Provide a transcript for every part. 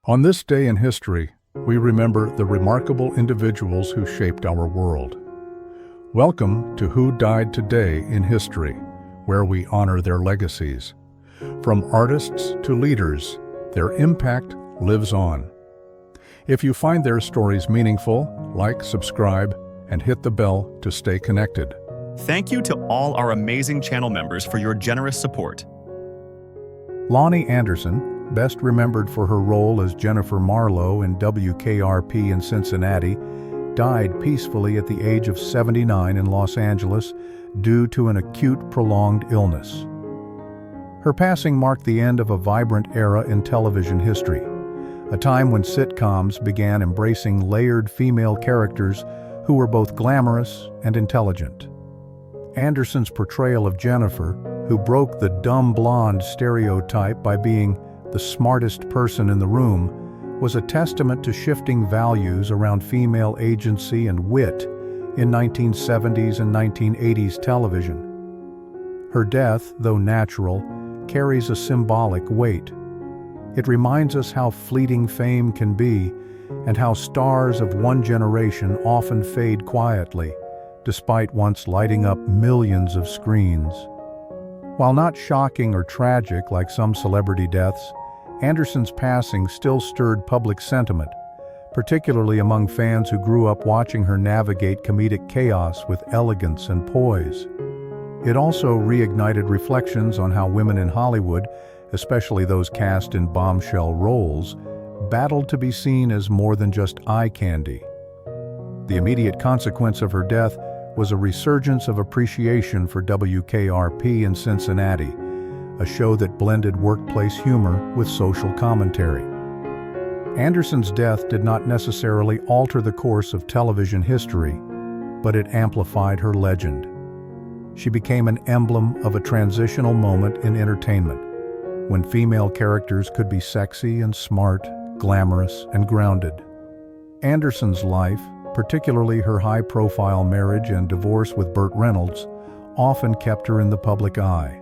On this day in history, we remember the remarkable individuals who shaped our world. Welcome to Who Died Today in History, where we honor their legacies. From artists to leaders, their impact lives on. If you find their stories meaningful, like, subscribe, and hit the bell to stay connected. Thank you to all our amazing channel members for your generous support. Lonnie Anderson, best remembered for her role as Jennifer Marlowe in WKRP in Cincinnati, died peacefully at the age of 79 in Los Angeles due to an acute, prolonged illness. Her passing marked the end of a vibrant era in television history, a time when sitcoms began embracing layered female characters who were both glamorous and intelligent. Anderson's portrayal of Jennifer, who broke the dumb blonde stereotype by being the smartest person in the room, was a testament to shifting values around female agency and wit in 1970s and 1980s television. Her death, though natural, carries a symbolic weight. It reminds us how fleeting fame can be and how stars of one generation often fade quietly, despite once lighting up millions of screens. While not shocking or tragic like some celebrity deaths, Anderson's passing still stirred public sentiment, particularly among fans who grew up watching her navigate comedic chaos with elegance and poise. It also reignited reflections on how women in Hollywood, especially those cast in bombshell roles, battled to be seen as more than just eye candy. The immediate consequence of her death was a resurgence of appreciation for WKRP in Cincinnati, a show that blended workplace humor with social commentary. Anderson's death did not necessarily alter the course of television history, but it amplified her legend. She became an emblem of a transitional moment in entertainment, when female characters could be sexy and smart, glamorous and grounded. Anderson's life, particularly her high-profile marriage and divorce with Burt Reynolds, often kept her in the public eye.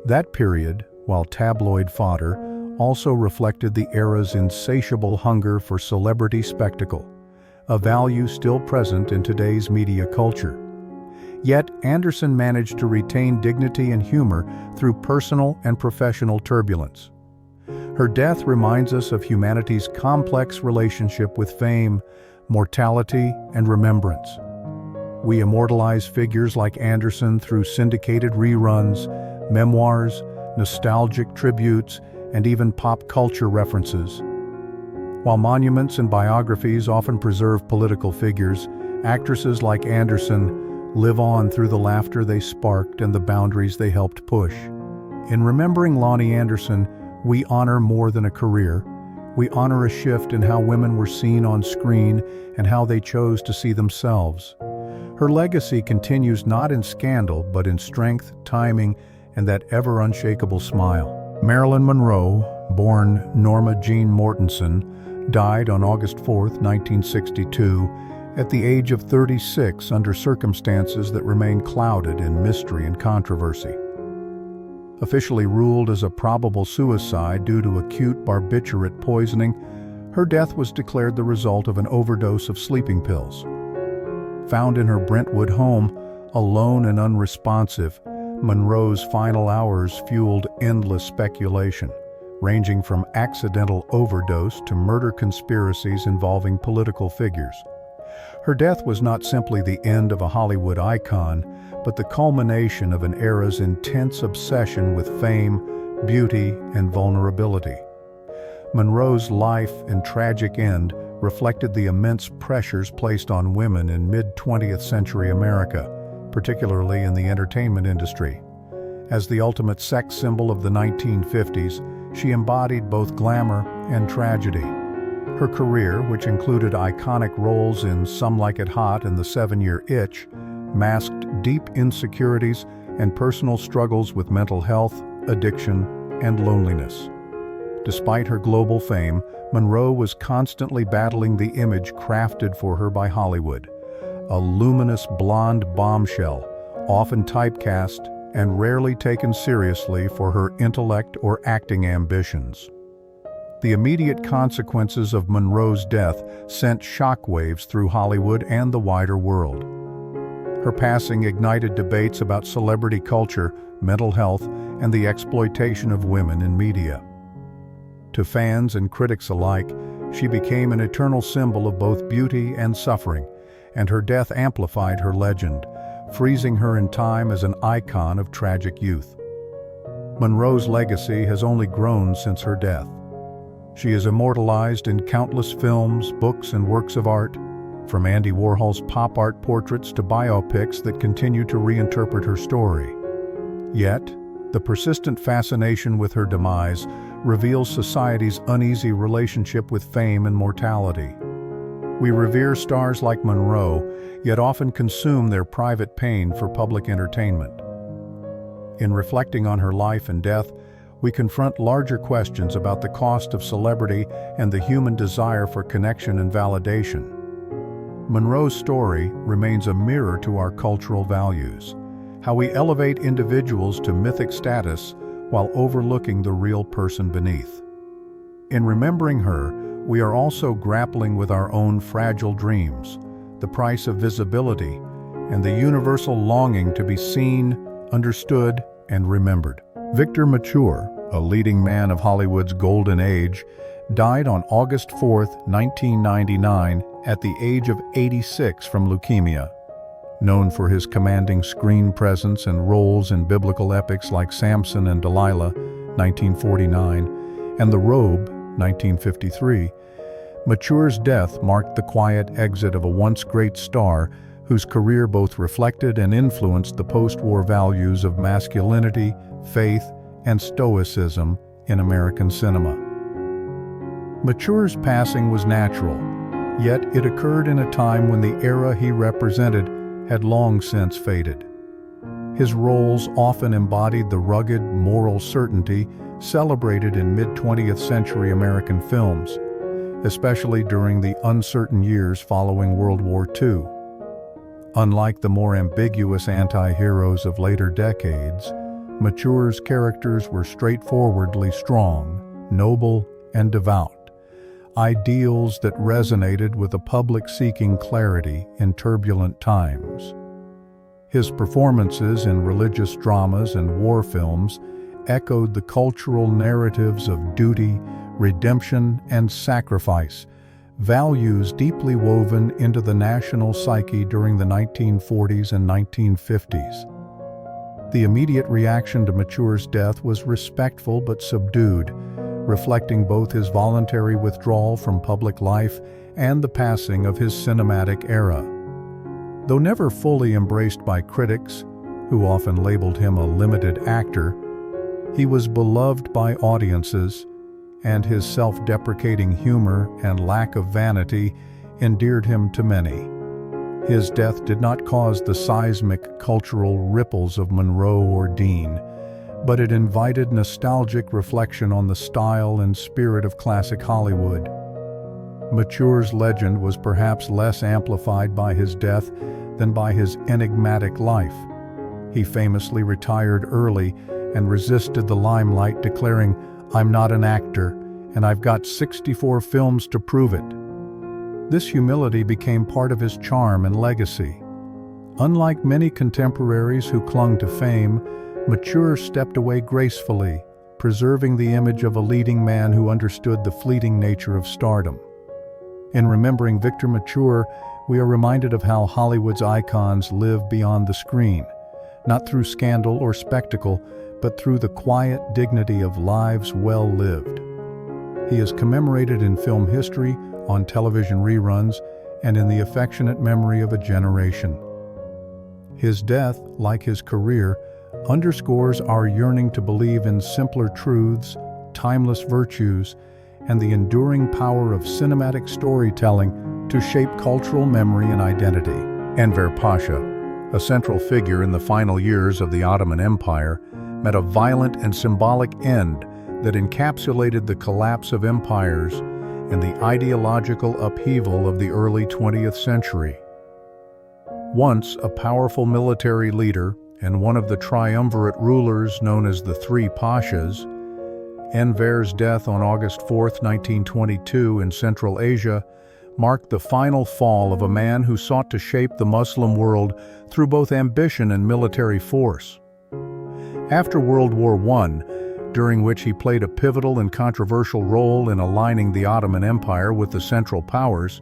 That period, while tabloid fodder, also reflected the era's insatiable hunger for celebrity spectacle, a value still present in today's media culture. Yet, Anderson managed to retain dignity and humor through personal and professional turbulence. Her death reminds us of humanity's complex relationship with fame, mortality, and remembrance. We immortalize figures like Anderson through syndicated reruns, memoirs, nostalgic tributes, and even pop culture references. While monuments and biographies often preserve political figures, actresses like Anderson live on through the laughter they sparked and the boundaries they helped push. In remembering Lonnie Anderson, we honor more than a career. We honor a shift in how women were seen on screen and how they chose to see themselves. Her legacy continues not in scandal, but in strength, timing, and that ever-unshakable smile. Marilyn Monroe, born Norma Jean Mortensen, died on August 4, 1962, at the age of 36 under circumstances that remain clouded in mystery and controversy. Officially ruled as a probable suicide due to acute barbiturate poisoning, her death was declared the result of an overdose of sleeping pills. Found in her Brentwood home, alone and unresponsive, Monroe's final hours fueled endless speculation, ranging from accidental overdose to murder conspiracies involving political figures. Her death was not simply the end of a Hollywood icon, but the culmination of an era's intense obsession with fame, beauty, and vulnerability. Monroe's life and tragic end reflected the immense pressures placed on women in mid-20th century America, particularly in the entertainment industry. As the ultimate sex symbol of the 1950s, she embodied both glamour and tragedy. Her career, which included iconic roles in Some Like It Hot and The 7-Year Itch, masked deep insecurities and personal struggles with mental health, addiction, and loneliness. Despite her global fame, Monroe was constantly battling the image crafted for her by Hollywood, a luminous blonde bombshell, often typecast and rarely taken seriously for her intellect or acting ambitions. The immediate consequences of Monroe's death sent shockwaves through Hollywood and the wider world. Her passing ignited debates about celebrity culture, mental health, and the exploitation of women in media. To fans and critics alike, she became an eternal symbol of both beauty and suffering, and her death amplified her legend, freezing her in time as an icon of tragic youth. Monroe's legacy has only grown since her death. She is immortalized in countless films, books, and works of art, from Andy Warhol's pop art portraits to biopics that continue to reinterpret her story. Yet, the persistent fascination with her demise reveals society's uneasy relationship with fame and mortality. We revere stars like Monroe, yet often consume their private pain for public entertainment. In reflecting on her life and death, we confront larger questions about the cost of celebrity and the human desire for connection and validation. Monroe's story remains a mirror to our cultural values, how we elevate individuals to mythic status while overlooking the real person beneath. In remembering her, we are also grappling with our own fragile dreams, the price of visibility, and the universal longing to be seen, understood, and remembered. Victor Mature, a leading man of Hollywood's golden age, died on August 4, 1999, at the age of 86 from leukemia. Known for his commanding screen presence and roles in biblical epics like Samson and Delilah, 1949, and The Robe, 1953, Mature's death marked the quiet exit of a once great star whose career both reflected and influenced the post-war values of masculinity, faith, and stoicism in American cinema. Mature's passing was natural, yet it occurred in a time when the era he represented had long since faded. His roles often embodied the rugged, moral certainty celebrated in mid-20th century American films, especially during the uncertain years following World War II. Unlike the more ambiguous anti-heroes of later decades, Mature's characters were straightforwardly strong, noble, and devout, ideals that resonated with a public seeking clarity in turbulent times. His performances in religious dramas and war films echoed the cultural narratives of duty, redemption, and sacrifice, values deeply woven into the national psyche during the 1940s and 1950s. The immediate reaction to Mature's death was respectful but subdued, reflecting both his voluntary withdrawal from public life and the passing of his cinematic era. Though never fully embraced by critics, who often labeled him a limited actor, he was beloved by audiences, and his self-deprecating humor and lack of vanity endeared him to many. His death did not cause the seismic cultural ripples of Monroe or Dean, but it invited nostalgic reflection on the style and spirit of classic Hollywood. Mature's legend was perhaps less amplified by his death than by his enigmatic life. He famously retired early and resisted the limelight, declaring, "I'm not an actor, and I've got 64 films to prove it." This humility became part of his charm and legacy. Unlike many contemporaries who clung to fame, Mature stepped away gracefully, preserving the image of a leading man who understood the fleeting nature of stardom. In remembering Victor Mature, we are reminded of how Hollywood's icons live beyond the screen, not through scandal or spectacle, but through the quiet dignity of lives well lived. He is commemorated in film history, on television reruns, and in the affectionate memory of a generation. His death, like his career, underscores our yearning to believe in simpler truths, timeless virtues, and the enduring power of cinematic storytelling to shape cultural memory and identity. Enver Pasha, a central figure in the final years of the Ottoman Empire, met a violent and symbolic end that encapsulated the collapse of empires and the ideological upheaval of the early 20th century. Once a powerful military leader and one of the triumvirate rulers known as the Three Pashas, Enver's death on August 4, 1922 in Central Asia marked the final fall of a man who sought to shape the Muslim world through both ambition and military force. After World War I, during which he played a pivotal and controversial role in aligning the Ottoman Empire with the Central Powers,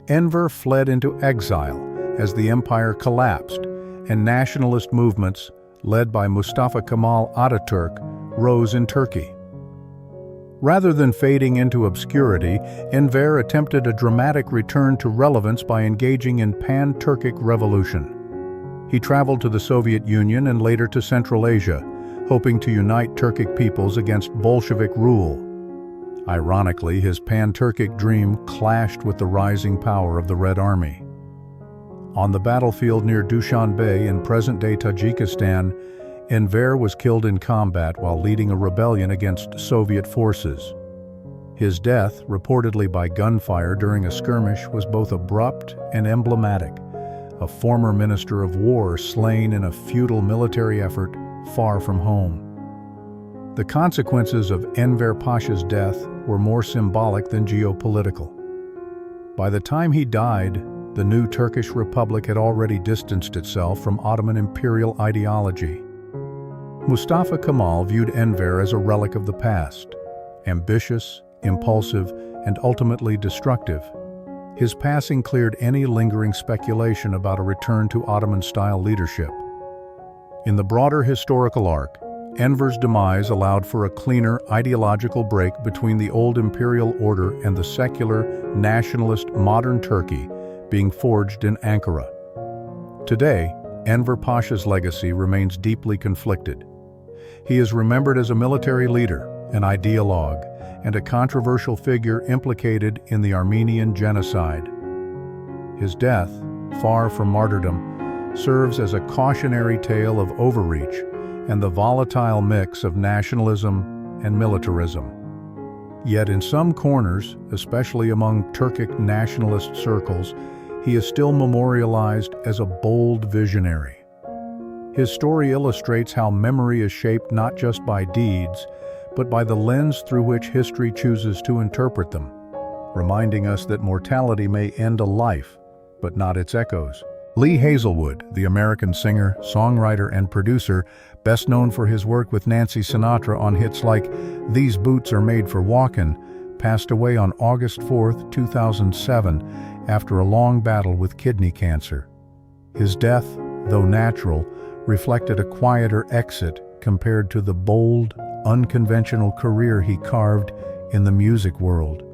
Enver fled into exile as the empire collapsed and nationalist movements, led by Mustafa Kemal Ataturk, rose in Turkey. Rather than fading into obscurity, Enver attempted a dramatic return to relevance by engaging in pan-Turkic revolution. He traveled to the Soviet Union and later to Central Asia, hoping to unite Turkic peoples against Bolshevik rule. Ironically, his pan-Turkic dream clashed with the rising power of the Red Army. On the battlefield near Dushanbe in present-day Tajikistan, Enver was killed in combat while leading a rebellion against Soviet forces. His death, reportedly by gunfire during a skirmish, was both abrupt and emblematic, a former minister of war slain in a futile military effort far from home. The consequences of Enver Pasha's death were more symbolic than geopolitical. By the time he died, the new Turkish Republic had already distanced itself from Ottoman imperial ideology. Mustafa Kemal viewed Enver as a relic of the past, ambitious, impulsive, and ultimately destructive. His passing cleared any lingering speculation about a return to Ottoman-style leadership. In the broader historical arc, Enver's demise allowed for a cleaner ideological break between the old imperial order and the secular, nationalist modern Turkey being forged in Ankara. Today, Enver Pasha's legacy remains deeply conflicted. He is remembered as a military leader, an ideologue, and a controversial figure implicated in the Armenian genocide. His death, far from martyrdom, serves as a cautionary tale of overreach and the volatile mix of nationalism and militarism. Yet in some corners, especially among Turkic nationalist circles, he is still memorialized as a bold visionary. His story illustrates how memory is shaped not just by deeds, but by the lens through which history chooses to interpret them, reminding us that mortality may end a life, but not its echoes. Lee Hazelwood, the American singer, songwriter, and producer, best known for his work with Nancy Sinatra on hits like "These Boots Are Made for Walkin'," passed away on August 4, 2007, after a long battle with kidney cancer. His death, though natural, reflected a quieter exit compared to the bold, unconventional career he carved in the music world.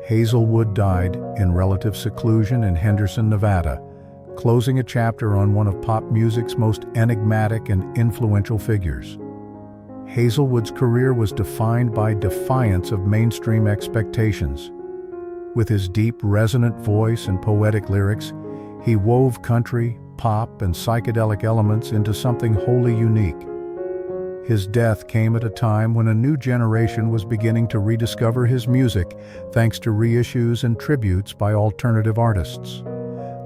Hazelwood died in relative seclusion in Henderson, Nevada, closing a chapter on one of pop music's most enigmatic and influential figures. Hazelwood's career was defined by defiance of mainstream expectations. With his deep, resonant voice and poetic lyrics, he wove country, pop, and psychedelic elements into something wholly unique. His death came at a time when a new generation was beginning to rediscover his music thanks to reissues and tributes by alternative artists.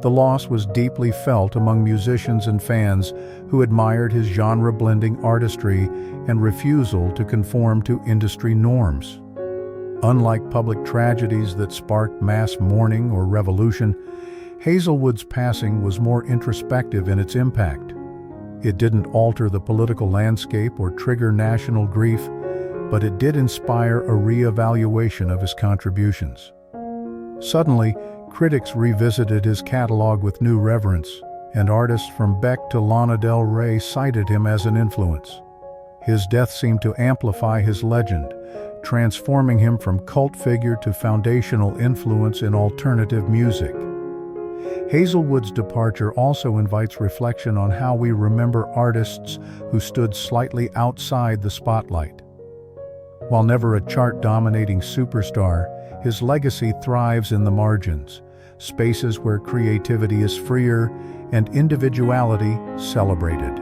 The loss was deeply felt among musicians and fans who admired his genre-blending artistry and refusal to conform to industry norms. Unlike public tragedies that sparked mass mourning or revolution, Hazelwood's passing was more introspective in its impact. It didn't alter the political landscape or trigger national grief, but it did inspire a re-evaluation of his contributions. Suddenly, critics revisited his catalog with new reverence, and artists from Beck to Lana Del Rey cited him as an influence. His death seemed to amplify his legend, transforming him from cult figure to foundational influence in alternative music. Hazelwood's departure also invites reflection on how we remember artists who stood slightly outside the spotlight. While never a chart-dominating superstar, his legacy thrives in the margins, spaces where creativity is freer and individuality celebrated.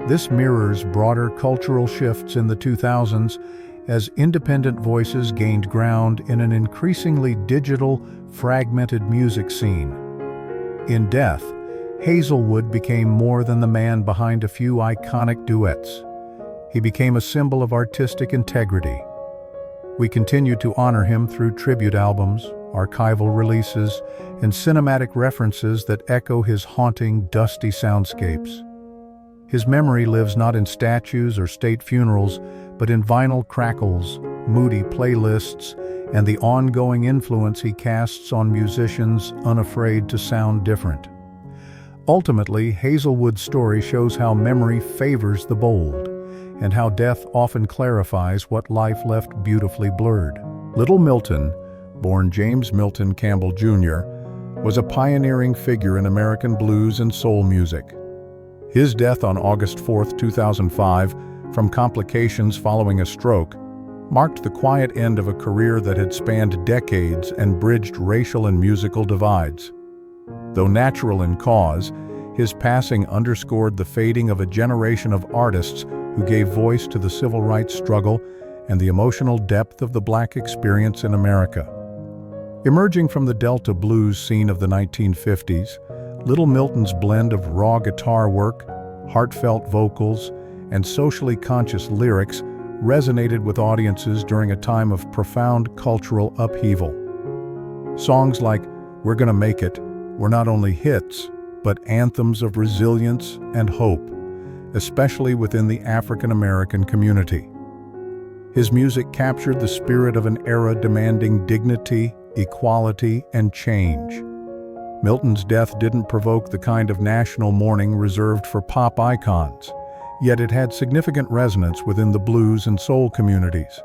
This mirrors broader cultural shifts in the 2000s as independent voices gained ground in an increasingly digital, fragmented music scene. In death, Hazelwood became more than the man behind a few iconic duets. he became a symbol of artistic integrity. We continue to honor him through tribute albums, archival releases, and cinematic references that echo his haunting, dusty soundscapes. His memory lives not in statues or state funerals, but in vinyl crackles, moody playlists, and the ongoing influence he casts on musicians unafraid to sound different. Ultimately, Hazelwood's story shows how memory favors the bold, and how death often clarifies what life left beautifully blurred. Little Milton, born James Milton Campbell Jr., was a pioneering figure in American blues and soul music. His death on August 4, 2005, from complications following a stroke, marked the quiet end of a career that had spanned decades and bridged racial and musical divides. Though natural in cause, his passing underscored the fading of a generation of artists who gave voice to the civil rights struggle and the emotional depth of the Black experience in America. Emerging from the Delta blues scene of the 1950s, Little Milton's blend of raw guitar work, heartfelt vocals, and socially conscious lyrics resonated with audiences during a time of profound cultural upheaval. Songs like "We're Gonna Make It" were not only hits, but anthems of resilience and hope, especially within the African American community. His music captured the spirit of an era demanding dignity, equality, and change. Milton's death didn't provoke the kind of national mourning reserved for pop icons, yet it had significant resonance within the blues and soul communities.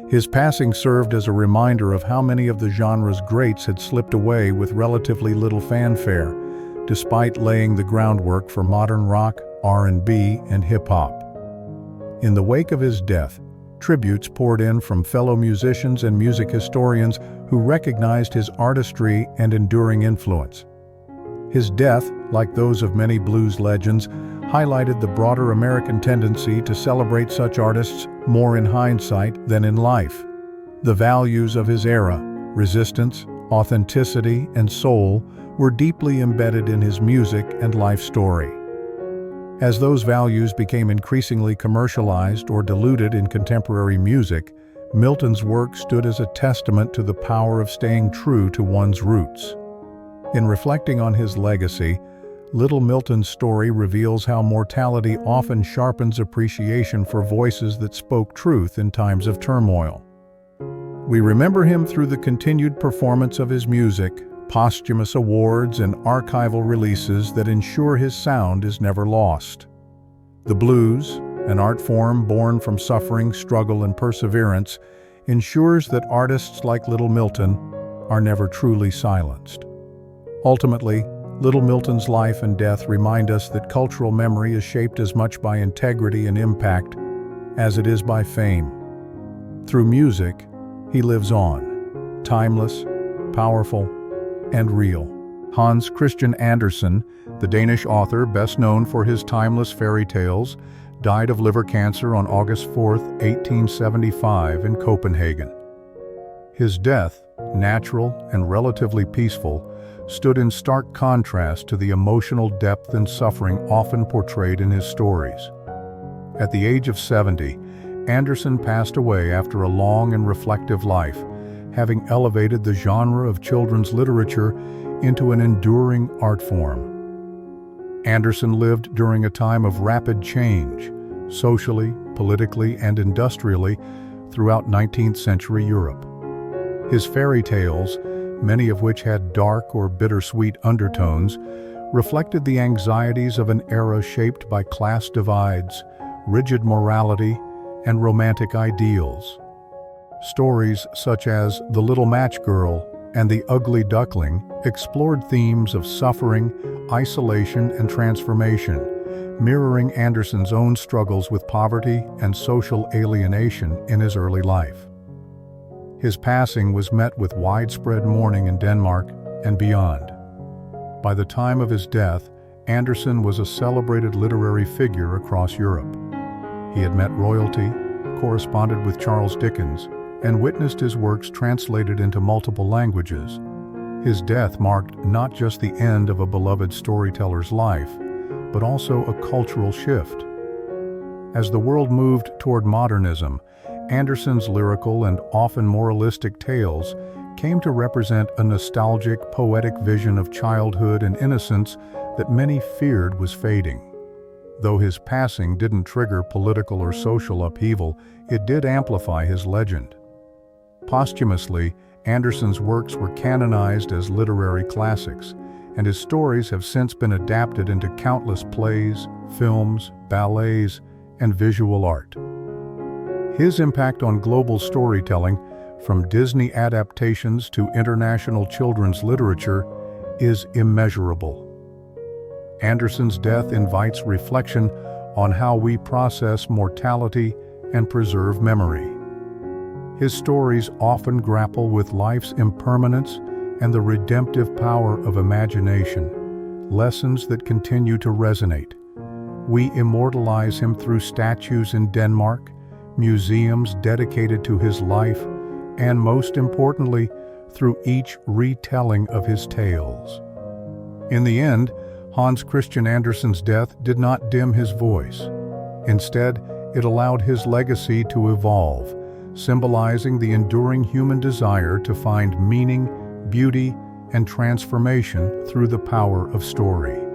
His passing served as a reminder of how many of the genre's greats had slipped away with relatively little fanfare, despite laying the groundwork for modern rock, R&B, and hip-hop. In the wake of his death, tributes poured in from fellow musicians and music historians who recognized his artistry and enduring influence. His death, like those of many blues legends, highlighted the broader American tendency to celebrate such artists more in hindsight than in life. The values of his era, resistance, authenticity, and soul, were deeply embedded in his music and life story. As those values became increasingly commercialized or diluted in contemporary music, Milton's work stood as a testament to the power of staying true to one's roots. In reflecting on his legacy, Little Milton's story reveals how mortality often sharpens appreciation for voices that spoke truth in times of turmoil. We remember him through the continued performance of his music, posthumous awards, and archival releases that ensure his sound is never lost. The blues, an art form born from suffering, struggle, and perseverance, ensures that artists like Little Milton are never truly silenced. Ultimately, Little Milton's life and death remind us that cultural memory is shaped as much by integrity and impact as it is by fame. Through music, he lives on, timeless, powerful, and real. Hans Christian Andersen, the Danish author best known for his timeless fairy tales, died of liver cancer on August 4, 1875 in Copenhagen. His death, natural and relatively peaceful, stood in stark contrast to the emotional depth and suffering often portrayed in his stories. At the age of 70, Anderson passed away after a long and reflective life, having elevated the genre of children's literature into an enduring art form. Anderson lived during a time of rapid change, socially, politically, and industrially, throughout 19th century Europe. His fairy tales, many of which had dark or bittersweet undertones, reflected the anxieties of an era shaped by class divides, rigid morality, and romantic ideals. Stories such as The Little Match Girl and The Ugly Duckling explored themes of suffering, isolation, and transformation, mirroring Anderson's own struggles with poverty and social alienation in his early life. His passing was met with widespread mourning in Denmark and beyond. By the time of his death, Anderson was a celebrated literary figure across Europe. He had met royalty, corresponded with Charles Dickens, and witnessed his works translated into multiple languages. His death marked not just the end of a beloved storyteller's life, but also a cultural shift. As the world moved toward modernism, Anderson's lyrical and often moralistic tales came to represent a nostalgic, poetic vision of childhood and innocence that many feared was fading. Though his passing didn't trigger political or social upheaval, it did amplify his legend. Posthumously, Anderson's works were canonized as literary classics, and his stories have since been adapted into countless plays, films, ballets, and visual art. His impact on global storytelling, from Disney adaptations to international children's literature, is immeasurable. Anderson's death invites reflection on how we process mortality and preserve memory. His stories often grapple with life's impermanence and the redemptive power of imagination, lessons that continue to resonate. We immortalize him through statues in Denmark, museums dedicated to his life, and most importantly, through each retelling of his tales. In the end, Hans Christian Andersen's death did not dim his voice. Instead, it allowed his legacy to evolve, symbolizing the enduring human desire to find meaning, beauty, and transformation through the power of story.